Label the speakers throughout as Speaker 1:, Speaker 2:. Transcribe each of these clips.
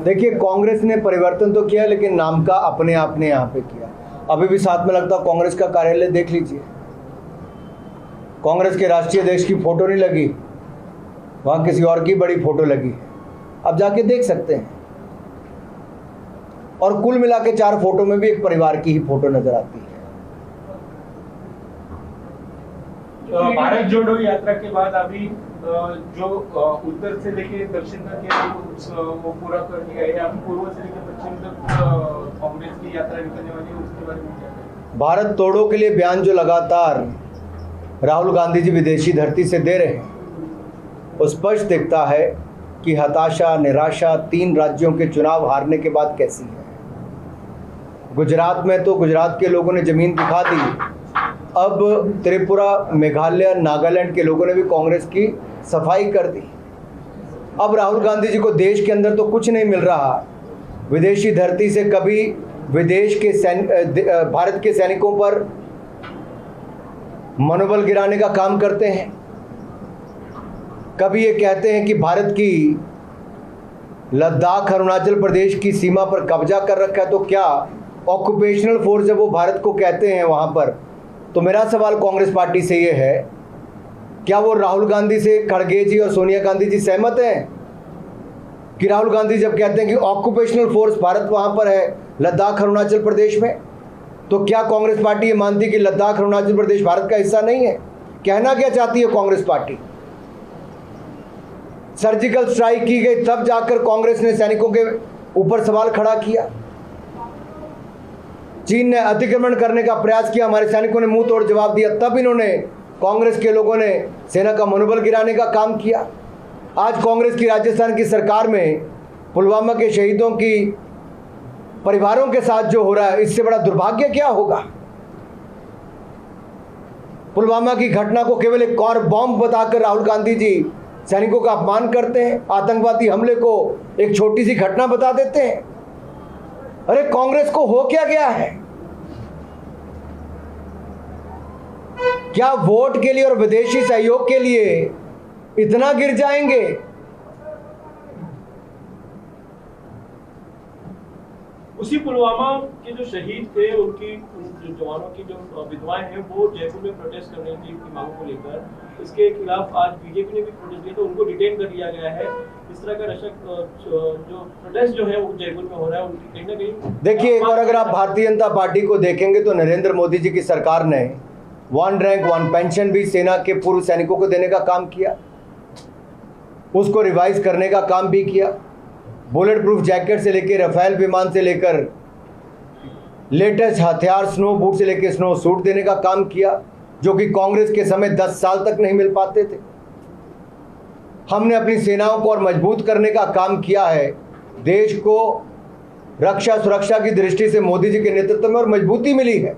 Speaker 1: देखिए, कांग्रेस ने परिवर्तन तो किया लेकिन नाम का अपने आप ने यहाँ पे किया। अभी भी साथ में लगता कांग्रेस का कार्यालय देख लीजिए, कांग्रेस के राष्ट्रीय अध्यक्ष की फोटो नहीं लगी, वहाँ किसी और की बड़ी फोटो लगी है। अब जाके देख सकते हैं। और कुल मिला के 4 फोटो में भी एक परिवार की ही फोटो नजर आती है।
Speaker 2: भारत जोड़ो यात्रा के बाद अभी जो उत्तर से लेके दक्षिण तक है वो पूरा कर दिया है। अभी पूर्व से लेकर पश्चिम तक कांग्रेस की यात्रा निकलने वाली है, उसके बारे में क्या कहें?
Speaker 1: भारत तोड़ो के लिए बयान जो लगातार राहुल गांधी जी विदेशी धरती से दे रहे हैं, वो स्पष्ट दिखता है कि हताशा, निराशा 3 राज्यों के चुनाव हारने के बाद कैसी है। गुजरात में तो गुजरात के लोगों ने जमीन दिखा दी। अब त्रिपुरा, मेघालय, नागालैंड के लोगों ने भी कांग्रेस की सफाई कर दी। अब राहुल गांधी जी को देश के अंदर तो कुछ नहीं मिल रहा, विदेशी धरती से कभी विदेश के भारत के सैनिकों पर मनोबल गिराने का काम करते हैं, कभी ये कहते हैं कि भारत की लद्दाख, अरुणाचल प्रदेश की सीमा पर कब्जा कर रखा है। तो क्या ऑक्यूपेशनल फोर्स जब वो भारत को कहते हैं वहाँ पर, तो मेरा सवाल कांग्रेस पार्टी से ये है, क्या वो राहुल गांधी से खड़गे जी और सोनिया गांधी जी सहमत हैं कि राहुल गांधी जब कहते हैं कि ऑक्यूपेशनल फोर्स भारत वहाँ पर है लद्दाख, अरुणाचल प्रदेश में, तो क्या कांग्रेस पार्टी ये मानती है कि लद्दाख, अरुणाचल प्रदेश भारत का हिस्सा नहीं है? कहना क्या चाहती है कांग्रेस पार्टी? सर्जिकल स्ट्राइक की गई तब जाकर कांग्रेस ने सैनिकों के ऊपर सवाल खड़ा किया। चीन ने अतिक्रमण करने का प्रयास किया, हमारे सैनिकों ने मुंह तोड़ जवाब दिया, तब इन्होंने, कांग्रेस के लोगों ने सेना का मनोबल गिराने का काम किया। आज कांग्रेस की राजस्थान की सरकार में पुलवामा के शहीदों की परिवारों के साथ जो हो रहा है, इससे बड़ा दुर्भाग्य क्या होगा? पुलवामा की घटना को केवल एक और बॉम्ब बताकर राहुल गांधी जी सैनिकों का अपमान करते हैं, आतंकवादी हमले को एक छोटी सी घटना बता देते हैं। अरे कांग्रेस को हो क्या गया है? क्या वोट के लिए और विदेशी सहयोग के लिए इतना गिर जाएंगे?
Speaker 2: उसी पुलवामा के जो शहीद थे, उनकी जो जवानों की जो विधवाएं हैं, वो जयपुर में प्रोटेस्ट करने की मांग को लेकर, इसके खिलाफ आज बीजेपी ने भी प्रोटेस्ट किया, तो उनको डिटेन कर लिया गया है। इस तरह का जो प्रोटेस्ट जो है वो जयपुर में हो रहा है, उनकी कहीं ना कहीं।
Speaker 1: देखिए, एक और अगर आप भारतीय जनता पार्टी को देखेंगे तो नरेंद्र मोदी जी की सरकार ने 1 रैंक 1 पेंशन भी सेना के पूर्व सैनिकों को देने का काम किया, उसको रिवाइज करने का काम भी किया। बुलेट प्रूफ जैकेट से लेकर राफेल विमान से लेकर लेटेस्ट हथियार, स्नो बूट से लेकर स्नो सूट देने का काम किया, जो कि कांग्रेस के समय 10 साल तक नहीं मिल पाते थे। हमने अपनी सेनाओं को और मजबूत करने का काम किया है। देश को रक्षा सुरक्षा की दृष्टि से मोदी जी के नेतृत्व में और मजबूती मिली है।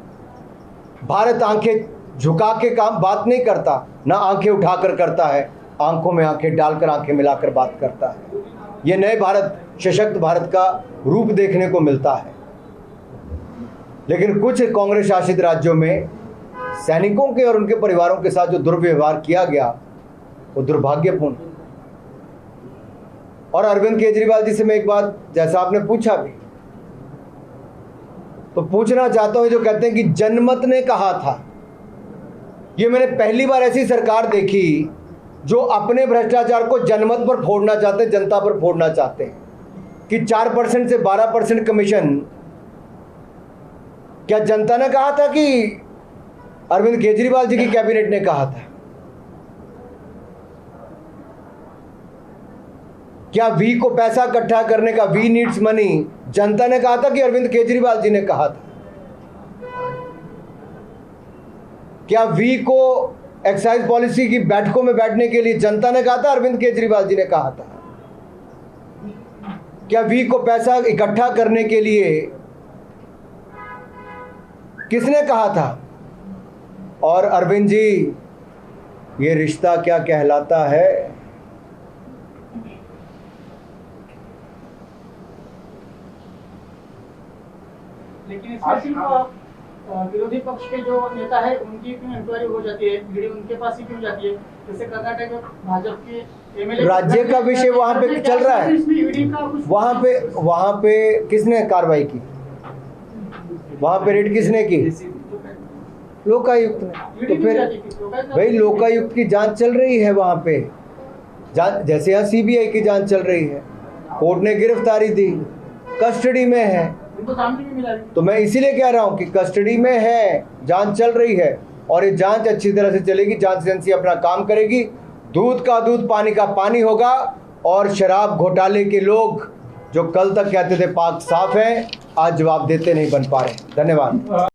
Speaker 1: भारत आंखें झुका के काम बात नहीं करता, ना आंखें उठाकर करता है, आंखों में आंखें डालकर, आंखें मिलाकर बात करता है। ये नए भारत, सशक्त भारत का रूप देखने को मिलता है। लेकिन कुछ कांग्रेस शासित राज्यों में सैनिकों के और उनके परिवारों के साथ जो दुर्व्यवहार किया गया, वो दुर्भाग्यपूर्ण। और अरविंद केजरीवाल जी से मैं एक बात, जैसा आपने पूछा भी, तो पूछना चाहता हूं, जो कहते हैं कि जनमत ने कहा था, ये मैंने पहली बार ऐसी सरकार देखी जो अपने भ्रष्टाचार को जनमत पर फोड़ना चाहते हैं, जनता पर फोड़ना चाहते हैं कि 4% से 12% कमीशन। क्या जनता ने कहा था कि अरविंद केजरीवाल जी की कैबिनेट ने कहा था? क्या वी को पैसा इकट्ठा करने का, वी नीड्स मनी, जनता ने कहा था कि अरविंद केजरीवाल जी ने कहा था? क्या वी को एक्साइज पॉलिसी की बैठकों में बैठने के लिए जनता ने कहा था, अरविंद केजरीवाल जी ने कहा था? क्या वी को पैसा इकट्ठा करने के लिए किसने कहा था? और अरविंद जी, ये रिश्ता क्या कहलाता है?
Speaker 2: लेकिन इसमें सिर्फ
Speaker 3: विरोधी पक्ष के जो नेता है उनकी क्यों इंक्वायरी हो जाती है, ईडी उनके पास ही क्यों जाती है? जैसे कर्नाटक में भाजपा के एमएलए
Speaker 1: राज्य का विषय वहां पे चल रहा है,
Speaker 3: ईडी का कुछ
Speaker 1: वहां पे किसने कार्रवाई की, वहां पे रेड किसने की? लोकायुक्त ने। तो फिर भाई लोकायुक्त की जांच चल रही है वहां पे, जांच जैसे यहाँ सीबीआई की जांच चल रही है, कोर्ट ने गिरफ्तारी दी, कस्टडी में है।
Speaker 3: उनको सामने भी मिला।
Speaker 1: तो मैं इसीलिए कह रहा हूँ कि कस्टडी में है, जांच चल रही है और ये जांच अच्छी तरह से चलेगी, जांच एजेंसी अपना काम करेगी, दूध का दूध पानी का पानी होगा और शराब घोटाले के लोग जो कल तक कहते थे पाक साफ है, आज जवाब देते नहीं बन पा रहे। धन्यवाद।